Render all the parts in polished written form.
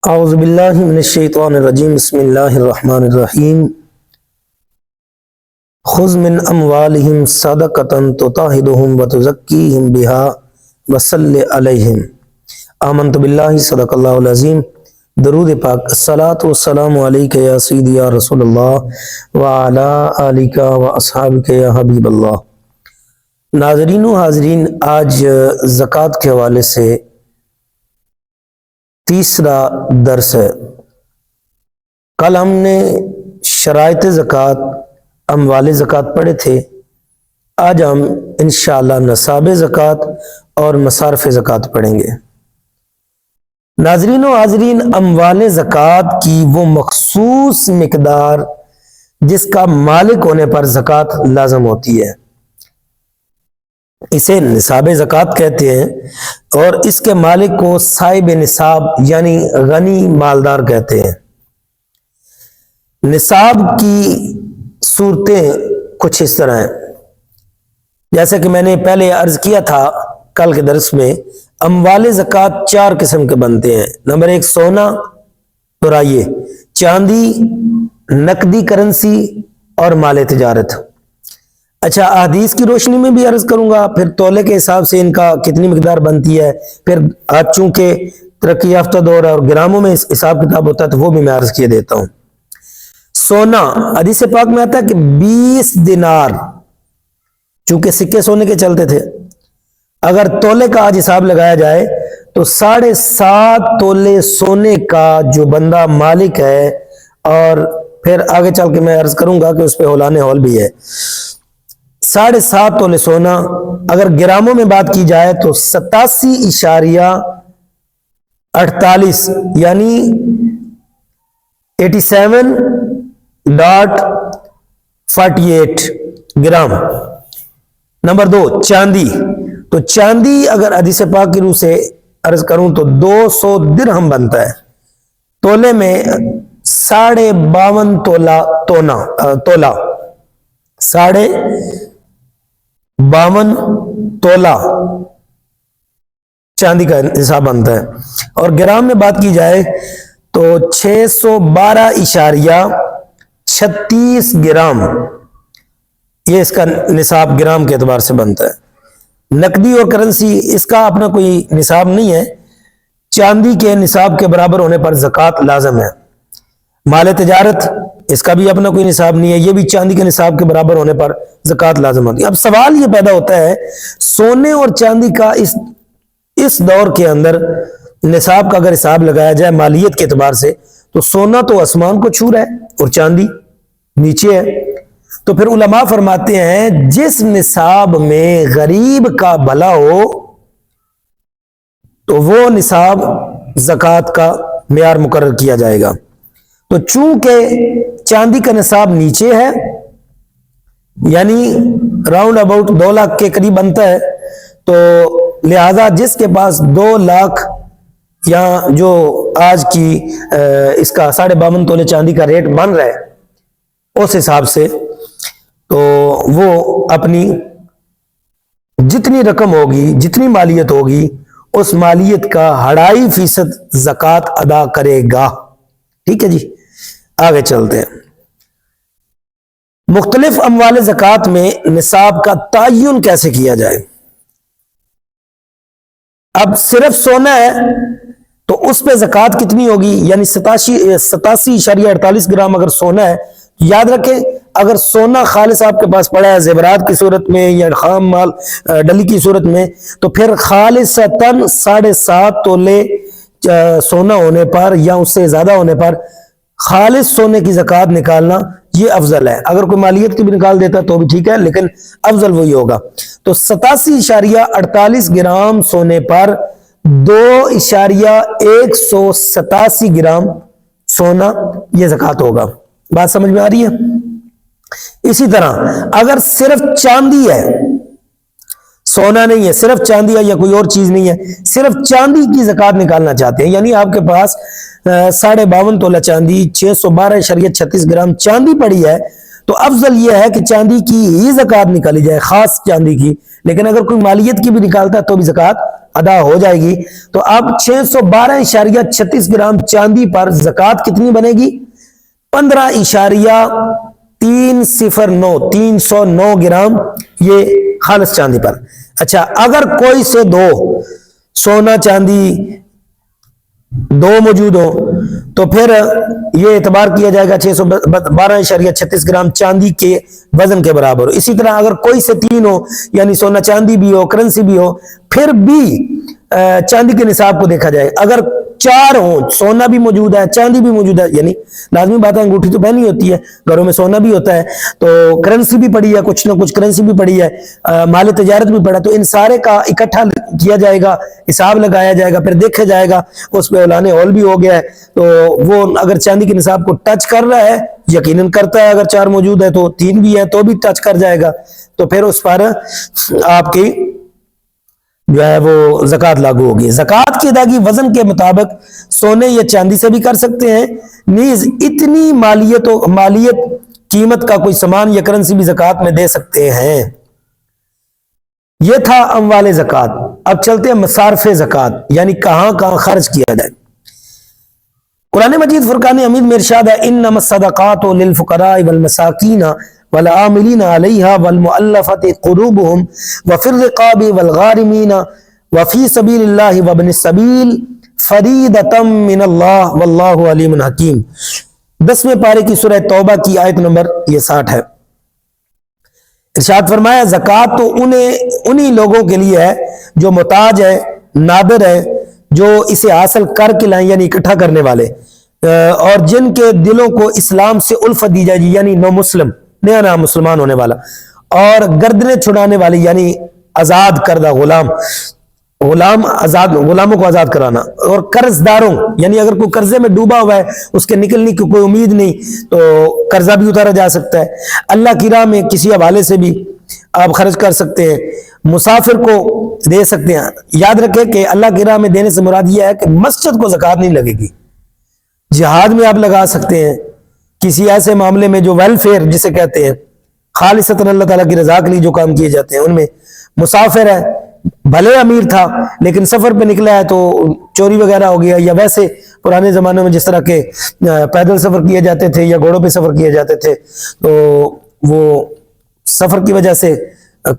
اعوذ باللہ من الشیطان الرجیم بسم اللہ الرحمن الرحیم خذ من اموالہم صدقۃ تطہرہم وتزکیہم بہا وصلی علیہم آمنت باللہ صدق اللہ العظیم۔ درود پاک، الصلاۃ والسلام علیک یا سیدی یا رسول اللہ وعلی آلک واصحابک یا حبیب اللہ۔ ناظرین و حاضرین، آج زکوٰۃ کے حوالے سے تیسرا درس ہے۔ کل ہم نے شرائط زکوٰۃ، اموال زکوٰۃ پڑھے تھے۔ آج ہم انشاءاللہ نصاب زکوٰۃ اور مصارف زکوٰۃ پڑھیں گے۔ ناظرین و حاضرین، اموال زکوٰۃ کی وہ مخصوص مقدار جس کا مالک ہونے پر زکوٰۃ لازم ہوتی ہے، اسے نصاب زکوٰۃ کہتے ہیں، اور اس کے مالک کو صاحب نصاب یعنی غنی مالدار کہتے ہیں۔ نصاب کی صورتیں کچھ اس طرح ہیں، جیسے کہ میں نے پہلے عرض کیا تھا کل کے درس میں، اموال زکوٰۃ چار قسم کے بنتے ہیں۔ نمبر ایک سونا، دہرائیے، چاندی، نقدی کرنسی اور مال تجارت۔ اچھا، احادیث کی روشنی میں بھی عرض کروں گا، پھر تولے کے حساب سے ان کا کتنی مقدار بنتی ہے، پھر آج چونکہ ترقی یافتہ دور ہے اور گراموں میں حساب کتاب ہوتا ہے تو وہ بھی میں عرض کیے دیتا ہوں۔ سونا، حدیث پاک میں آتا ہے کہ 20 دینار، چونکہ سکے سونے کے چلتے تھے، اگر تولے کا آج حساب لگایا جائے تو 7.5 تولے سونے کا جو بندہ مالک ہے، اور پھر آگے چل کے میں عرض کروں گا کہ اس پہ ہولان ہول بھی ہے۔ 7.5 تولے سونا، اگر گراموں میں بات کی جائے تو 87.48 یعنی 87.48 گرام۔ نمبر 2 چاندی، تو چاندی اگر حدیث پاک کی روح سے عرض کروں تو 200 درہم بنتا ہے، تولے میں 52.5 تولا، 52 تولا چاندی کا حساب بنتا ہے، اور گرام میں بات کی جائے تو 612.36 گرام، یہ اس کا نصاب گرام کے اعتبار سے بنتا ہے۔ نقدی اور کرنسی، اس کا اپنا کوئی نصاب نہیں ہے، چاندی کے نصاب کے برابر ہونے پر زکوٰۃ لازم ہے۔ مال تجارت، اس کا بھی اپنا کوئی نصاب نہیں ہے، یہ بھی چاندی کے نصاب کے برابر ہونے پر زکوٰۃ لازم ہوتی ہے۔ اب سوال یہ پیدا ہوتا ہے، سونے اور چاندی کا اس دور کے اندر نصاب کا اگر حساب لگایا جائے مالیت کے اعتبار سے تو سونا تو آسمان کو چھو رہا ہے اور چاندی نیچے ہے۔ تو پھر علماء فرماتے ہیں جس نصاب میں غریب کا بھلا ہو تو وہ نصاب زکوٰۃ کا معیار مقرر کیا جائے گا۔ تو چونکہ چاندی کا نصاب نیچے ہے، یعنی راؤنڈ اباؤٹ 2 لاکھ کے قریب بنتا ہے، تو لہذا جس کے پاس 2 لاکھ یا جو آج کی اس کا 52.5 تولے چاندی کا ریٹ بن رہا ہے اس حساب سے، تو وہ اپنی جتنی رقم ہوگی، جتنی مالیت ہوگی، اس مالیت کا 2.5% زکوٰۃ ادا کرے گا۔ ٹھیک ہے جی، آگے چلتے ہیں۔ مختلف اموال زکوٰۃ میں نصاب کا تعین کیسے کیا جائے؟ اب صرف سونا ہے تو اس پہ زکوٰۃ کتنی ہوگی، یعنی 87.48 گرام اگر سونا ہے، یاد رکھیں اگر سونا خالص آپ کے پاس پڑا ہے زیورات کی صورت میں یا خام مال ڈلی کی صورت میں، تو پھر خالصتاً 7.5 تولے سونا ہونے پر یا اس سے زیادہ ہونے پر خالص سونے کی زکوٰۃ نکالنا یہ افضل ہے۔ اگر کوئی مالیت کی بھی نکال دیتا تو بھی ٹھیک ہے، لیکن افضل وہی ہوگا۔ تو 87.48 گرام سونے پر 2.187 گرام سونا یہ زکوٰۃ ہوگا۔ بات سمجھ میں آ رہی ہے؟ اسی طرح اگر صرف چاندی ہے، سونا نہیں ہے، صرف چاندی ہے یا کوئی اور چیز نہیں ہے، صرف چاندی کی زکوٰۃ نکالنا چاہتے ہیں، یعنی آپ کے پاس 52.5 تولا چاندی، 612.36 گرام چاندی پڑی ہے، تو افضل یہ ہے کہ چاندی کی ہی زکوٰۃ نکالی جائے، خاص چاندی کی، لیکن اگر کوئی مالیت کی بھی نکالتا ہے تو بھی زکوٰۃ ادا ہو جائے گی تو اب 612.36 گرام چاندی پر زکوٰۃ کتنی بنے گی؟ 15.309 گرام یہ خالص چاندی پر۔ اچھا اگر کوئی سے دو سونا چاندی دو موجود ہو تو پھر یہ اعتبار کیا جائے گا 612.36 گرام چاندی کے وزن کے برابر۔ اسی طرح اگر کوئی سے تین ہو یعنی سونا چاندی بھی ہو کرنسی بھی ہو پھر بھی چاندی کے نصاب کو دیکھا جائے۔ اگر چار ہوں سونا بھی موجود ہے چاندی بھی موجود ہے، یعنی لازمی بات ہے انگوٹھی تو پہنی ہوتی ہے، گھروں میں سونا بھی ہوتا ہے تو کرنسی بھی پڑی ہے، کچھ نہ کچھ کرنسی بھی پڑی ہے، مال تجارت بھی پڑا، تو ان سارے کا اکٹھا کیا جائے گا، حساب لگایا جائے گا، پھر دیکھا جائے گا اس پہ اعلان ہول بھی ہو گیا ہے تو وہ اگر چاندی کے نصاب کو ٹچ کر رہا ہے یقیناً کرتا ہے، اگر چار موجود ہے تو تین بھی ہے تو بھی ٹچ کر جائے گا، تو پھر اس پر آپ کی جو ہے وہ زکوٰۃ لاگو ہوگی۔ زکوٰۃ کی ادائیگی وزن کے مطابق سونے یا چاندی سے بھی کر سکتے ہیں، نیز اتنی مالیت قیمت کا کوئی سامان یا کرنسی بھی زکوٰۃ میں دے سکتے ہیں۔ یہ تھا اموال زکوٰۃ۔ اب چلتے ہیں مصارف زکوٰۃ یعنی کہاں کہاں خرچ کیا جائے۔ قرآن مجید فرقان حمید میں ارشاد ہے انما الصدقات للفقراء والمساکین والعاملین علیہا والمؤلفۃ قلوبہم وفی الرقاب والغارمین وفی سبیل اللہ وابن السبیل فریضۃ من اللہ واللہ علیم حکیم۔ 10ویں پارے کی سورہ توبہ کی آیت نمبر 60 ہے۔ ارشاد فرمایا زکوٰۃ تو انہی لوگوں کے لیے ہے جو محتاج ہے، نادر ہے، جو اسے حاصل کر کے لائیں یعنی اکٹھا کرنے والے، اور جن کے دلوں کو اسلام سے الفت دی جائے گی یعنی نو مسلم، نیا نام مسلمان ہونے والا، اور گردنیں چھڑانے والی یعنی آزاد کردہ غلاموں کو آزاد کرانا، اور قرض داروں یعنی اگر کوئی قرضے میں ڈوبا ہوا ہے اس کے نکلنے کی کوئی امید نہیں تو قرضہ بھی اتارا جا سکتا ہے۔ اللہ کی راہ میں کسی حوالے سے بھی آپ خرچ کر سکتے ہیں، مسافر کو دے سکتے ہیں۔ یاد رکھیں کہ اللہ کی راہ میں دینے سے مراد یہ ہے کہ مسجد کو زکوٰۃ نہیں لگے گی، جہاد میں آپ لگا سکتے ہیں، کسی ایسے معاملے میں جو ویلفیئر جسے کہتے ہیں خالصتاً اللہ تعالیٰ کی رضا کے لیے جو کام کیے جاتے ہیں ان میں۔ مسافر ہے بھلے امیر تھا لیکن سفر پہ نکلا ہے تو چوری وغیرہ ہو گیا، یا ویسے پرانے زمانے میں جس طرح کے پیدل سفر کیے جاتے تھے یا گھوڑوں پہ سفر کیے جاتے تھے تو وہ سفر کی وجہ سے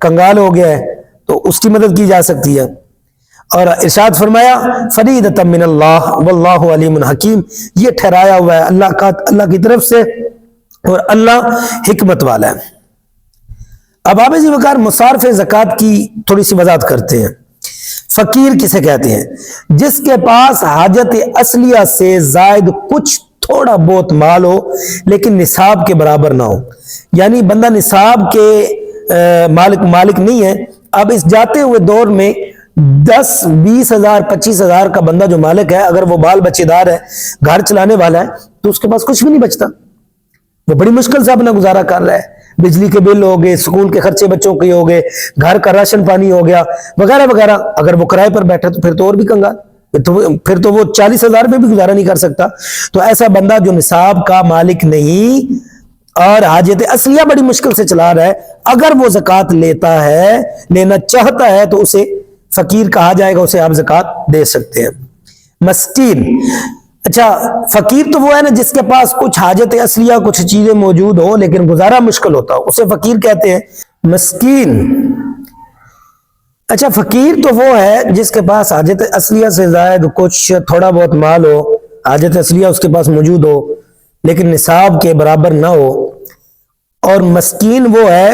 کنگال ہو گیا ہے تو اس کی مدد کی جا سکتی ہے۔ اور ارشاد فرمایا فریضۃ من اللہ واللہ علیم حکیم، یہ ٹھہرایا ہوا ہے اللہ کی طرف سے اور اللہ حکمت والا ہے۔ اب آپ جی وقار مصارف زکوٰۃ کی تھوڑی سی وضاحت کرتے ہیں۔ فقیر کسے کہتے ہیں؟ جس کے پاس حاجت اصلیہ سے زائد کچھ تھوڑا بہت مال ہو لیکن نصاب کے برابر نہ ہو، یعنی بندہ نصاب کے مالک نہیں ہے۔ اب اس جاتے ہوئے دور میں 10 20 ہزار 25 ہزار کا بندہ جو مالک ہے اگر وہ بال بچے دار ہے، گھر چلانے والا ہے تو اس کے پاس کچھ بھی نہیں بچتا، وہ بڑی مشکل سے اپنا گزارا کر رہا ہے، بجلی کے بل ہو گئے، سکول کے خرچے بچوں کے ہو گئے، گھر کا راشن پانی ہو گیا وغیرہ وغیرہ۔ اگر وہ کرائے پر بیٹھا تو پھر تو اور بھی کنگال، پھر تو وہ 40 ہزار پہ بھی گزارا نہیں کر سکتا۔ تو ایسا بندہ جو نصاب کا مالک نہیں اور حاجت اصلیہ بڑی مشکل سے چلا رہا ہے، اگر وہ زکوٰۃ لینا چاہتا ہے تو اسے فقیر کہا جائے گا، اسے آپ زکوٰۃ دے سکتے ہیں۔ مسکین، اچھا فقیر تو وہ ہے نا جس کے پاس کچھ حاجت اصلیہ کچھ چیزیں موجود ہوں لیکن گزارا مشکل ہوتا ہو، اسے فقیر کہتے ہیں۔ مسکین، اچھا فقیر تو وہ ہے جس کے پاس حاجت اصلیہ سے زائد کچھ تھوڑا بہت مال ہو، حاجت اصلیہ اس کے پاس موجود ہو لیکن نصاب کے برابر نہ ہو۔ اور مسکین وہ ہے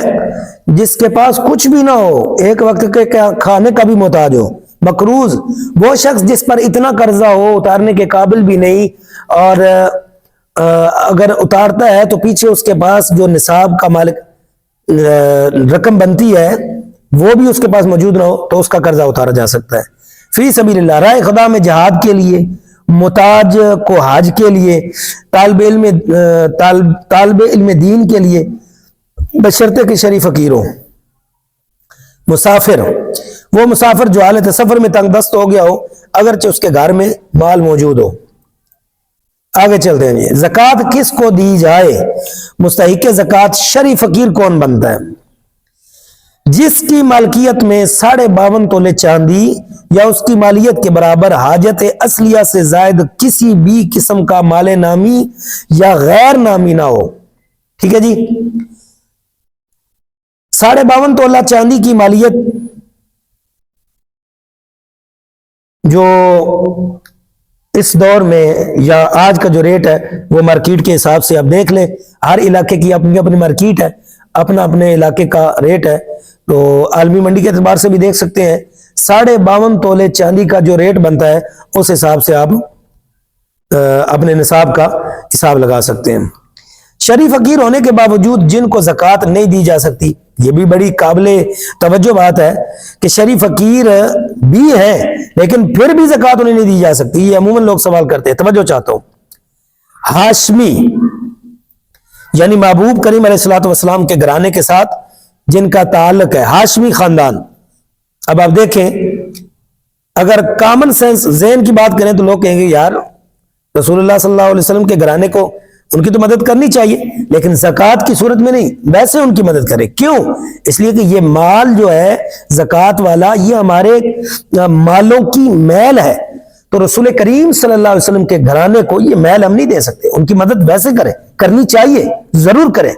جس کے پاس کچھ بھی نہ ہو، ایک وقت کے کھانے کا بھی محتاج ہو۔ مقروض، وہ شخص جس پر اتنا قرضہ ہو اتارنے کے قابل بھی نہیں، اور اگر اتارتا ہے تو پیچھے اس کے پاس جو نصاب کا مالک رقم بنتی ہے وہ بھی اس کے پاس موجود نہ ہو تو اس کا قرضہ اتارا جا سکتا ہے۔ فی سبیل اللہ، راہ خدا میں جہاد کے لیے، محتاج کو حج کے لیے، طالب علم دین کے لیے، بشرطے کہ شریف فقیر ہو۔ مسافر، وہ مسافر جو حالت سفر میں تنگ دست ہو گیا ہو اگرچہ اس کے گھر میں مال موجود ہو۔ آگے چلتے ہیں۔ زکوٰۃ کس کو دی جائے؟ مستحق زکوٰۃ شرعی فقیر کون بنتا ہے؟ جس کی مالکیت میں 52.5 تولے چاندی یا اس کی مالیت کے برابر حاجت اصلیہ سے زائد کسی بھی قسم کا مال نامی یا غیر نامی نہ ہو. ٹھیک ہے جی. 52.5 تولہ چاندی کی مالیت جو اس دور میں یا آج کا جو ریٹ ہے وہ مارکیٹ کے حساب سے آپ دیکھ لیں. ہر علاقے کی اپنی اپنی مارکیٹ ہے, اپنا اپنے علاقے کا ریٹ ہے. تو عالمی منڈی کے اعتبار سے بھی دیکھ سکتے ہیں. 52.5 تولے چاندی کا جو ریٹ بنتا ہے اس حساب سے آپ اپنے نصاب کا حساب لگا سکتے ہیں. شرعی فقیر ہونے کے باوجود جن کو زکوٰۃ نہیں دی جا سکتی, یہ بھی بڑی قابل توجہ بات ہے کہ شرعی فقیر بھی ہے لیکن پھر بھی زکوٰۃ انہیں نہیں دی جا سکتی. یہ عموماً لوگ سوال کرتے ہیں, توجہ چاہتا ہوں. ہاشمی یعنی محبوب کریم علیہ الصلوۃ والسلام کے گھرانے کے ساتھ جن کا تعلق ہے, ہاشمی خاندان. اب آپ دیکھیں, اگر کامن سینس ذہن کی بات کریں تو لوگ کہیں گے یار رسول اللہ صلی اللہ علیہ وسلم کے گھرانے کو ان کی تو مدد کرنی چاہیے, لیکن زکوٰۃ کی صورت میں نہیں, ویسے ان کی مدد کرے. کیوں؟ اس لیے کہ یہ مال جو ہے زکوٰۃ والا یہ ہمارے مالوں کی میل ہے, تو رسول کریم صلی اللہ علیہ وسلم کے گھرانے کو یہ میل ہم نہیں دے سکتے. ان کی مدد ویسے کریں, کرنی چاہیے, ضرور کریں.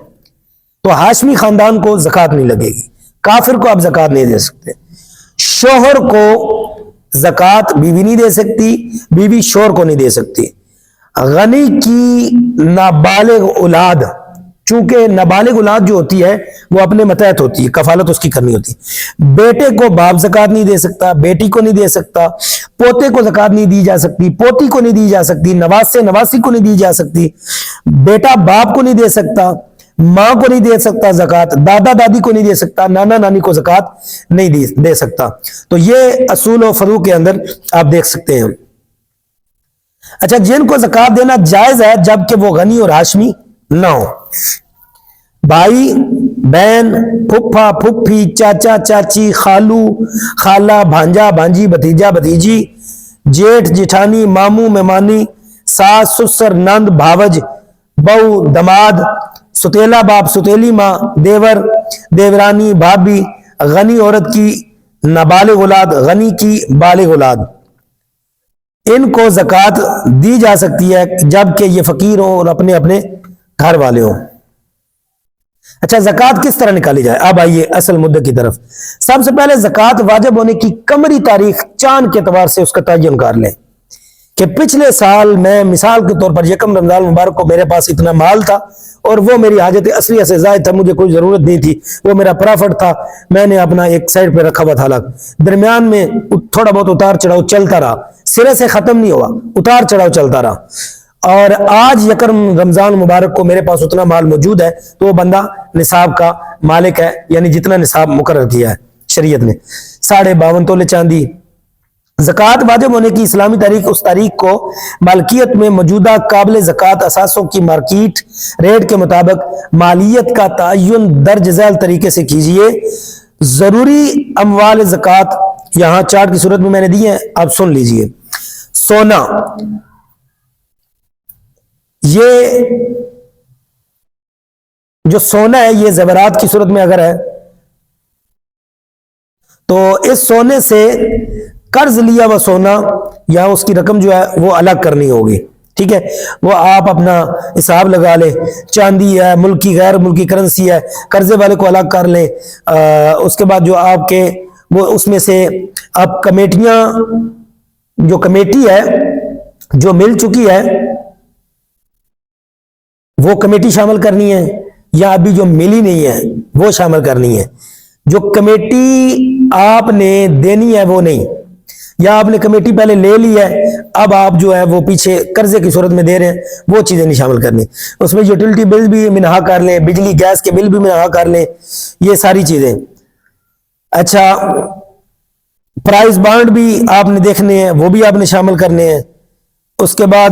تو ہاشمی خاندان کو زکوٰۃ نہیں لگے گی. کافر کو آپ زکوٰۃ نہیں دے سکتے. شوہر کو زکوٰۃ بیوی نہیں دے سکتی, بیوی شوہر کو نہیں دے سکتی. غنی کی نابالغ اولاد, چونکہ نابالغ اولاد جو ہوتی ہے وہ اپنے متحد ہوتی ہے, کفالت اس کی کرنی ہوتی ہے. بیٹے کو باپ زکوٰۃ نہیں دے سکتا, بیٹی کو نہیں دے سکتا, پوتے کو زکوٰۃ نہیں دی جا سکتی, پوتی کو نہیں دی جا سکتی, نواسے نواسی کو نہیں دی جا سکتی, بیٹا باپ کو نہیں دے سکتا, ماں کو نہیں دے سکتا زکوٰۃ, دادا دادی کو نہیں دے سکتا, نانا نانی کو زکوٰۃ نہیں دے سکتا. تو یہ اصول و فروع کے اندر آپ دیکھ سکتے ہیں. اچھا, جن کو زکوٰۃ دینا جائز ہے جبکہ وہ غنی اور ہاشمی نہ ہو, بھائی بہن, پھپھا پھپھی, چاچا چاچی, خالو خالہ, بھانجا بھانجی, بھتیجا بھتیجی, جیٹھ جیٹھانی, ماموں مہمانی, ساس سسر, نند بھاوج, بہو دماد, ستیلا باپ ستیلی ماں, دیور دیورانی, بھابھی, غنی عورت کی نابالغ اولاد, غنی کی بالغ اولاد, ان کو زکوٰۃ دی جا سکتی ہے جبکہ یہ فقیر ہوں اور اپنے اپنے گھر والے ہوں. اچھا, زکوٰۃ کس طرح نکالی جائے؟ اب آئیے اصل مدعے کی طرف. سب سے پہلے زکوٰۃ واجب ہونے کی قمری تاریخ چاند کے اعتبار سے اس کا تعین کر لیں کہ پچھلے سال میں مثال کے طور پر یکم رمضان مبارک کو میرے پاس اتنا مال تھا اور وہ میری حاجت اصلیہ سے زائد تھا, مجھے کوئی ضرورت نہیں تھی, وہ میرا پرافٹ تھا, میں نے اپنا ایک سائڈ پہ رکھا ہوا تھا. درمیان میں تھوڑا بہت اتار چڑھاؤ چلتا رہا, سرے سے ختم نہیں ہوا, اتار چڑھاؤ چلتا رہا, اور آج یکم رمضان مبارک کو میرے پاس اتنا مال موجود ہے تو وہ بندہ نصاب کا مالک ہے, یعنی جتنا نصاب مقرر کیا ہے شریعت نے. 52.5 تولے چاندی. زکوٰۃ واجب ہونے کی اسلامی تاریخ اس تاریخ کو مالکیت میں موجودہ قابل زکوٰۃ اثاثوں کی مارکیٹ ریٹ کے مطابق مالیت کا تعین درج ذیل طریقے سے کیجئے. ضروری اموال زکوٰۃ یہاں چارٹ کی صورت میں میں نے دی ہے, آپ سن لیجئے. سونا, یہ جو سونا ہے یہ زیورات کی صورت میں اگر ہے تو اس سونے سے قرض لیا ہوا سونا یا اس کی رقم جو ہے وہ الگ کرنی ہوگی. ٹھیک ہے, وہ آپ اپنا حساب لگا لیں. چاندی ہے, ملکی غیر ملکی کرنسی ہے, قرضے والے کو الگ کر لیں. اس کے بعد جو آپ کے وہ اس میں سے آپ کمیٹیاں, جو کمیٹی ہے جو مل چکی ہے وہ کمیٹی شامل کرنی ہے, یا ابھی جو ملی نہیں ہے وہ شامل کرنی ہے. جو کمیٹی آپ نے دینی ہے وہ نہیں, یا آپ نے کمیٹی پہلے لے لی ہے اب آپ جو ہے وہ پیچھے قرضے کی صورت میں دے رہے ہیں, وہ چیزیں نہیں شامل کرنی. اس میں یوٹیلٹی بل بھی منہا کر لیں, بجلی گیس کے بل بھی منہا کر لیں, یہ ساری چیزیں. اچھا, پرائز بانڈ بھی آپ نے دیکھنے ہیں, وہ بھی آپ نے شامل کرنے ہیں. اس کے بعد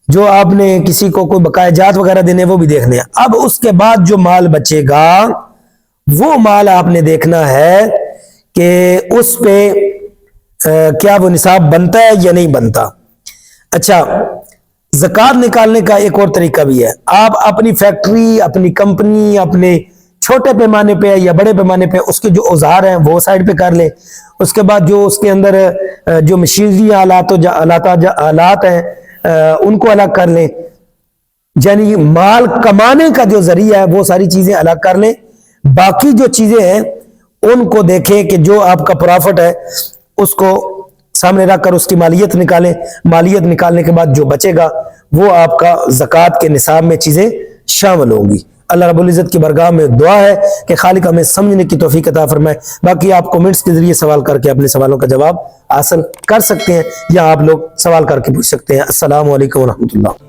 جو آپ نے کسی کو کوئی بقایا جات وغیرہ دینے وہ بھی دیکھنے ہیں. اب اس کے بعد جو مال بچے گا وہ مال آپ نے دیکھنا ہے کہ اس پہ کیا وہ نصاب بنتا ہے یا نہیں بنتا. اچھا, زکوٰۃ نکالنے کا ایک اور طریقہ بھی ہے. آپ اپنی فیکٹری, اپنی کمپنی, اپنے چھوٹے پیمانے پہ یا بڑے پیمانے پہ اس کے جو اوزار ہیں وہ سائڈ پہ کر لیں. اس کے بعد جو اس کے اندر جو مشینری آلات ہیں ان کو الگ کر لیں. یعنی مال کمانے کا جو ذریعہ ہے وہ ساری چیزیں الگ کر لیں. باقی جو چیزیں ہیں ان کو دیکھیں کہ جو آپ کا پرافٹ ہے اس کو سامنے رکھ کر اس کی مالیت نکالیں. مالیت نکالنے کے بعد جو بچے گا وہ آپ کا زکوٰۃ کے نصاب میں چیزیں شامل ہوں گی. اللہ رب العزت کی بارگاہ میں دعا ہے کہ خالق ہمیں سمجھنے کی توفیق عطا فرمائے. باقی آپ کومنٹس کے ذریعے سوال کر کے اپنے سوالوں کا جواب حاصل کر سکتے ہیں یا آپ لوگ سوال کر کے پوچھ سکتے ہیں. السلام علیکم ورحمۃ اللہ.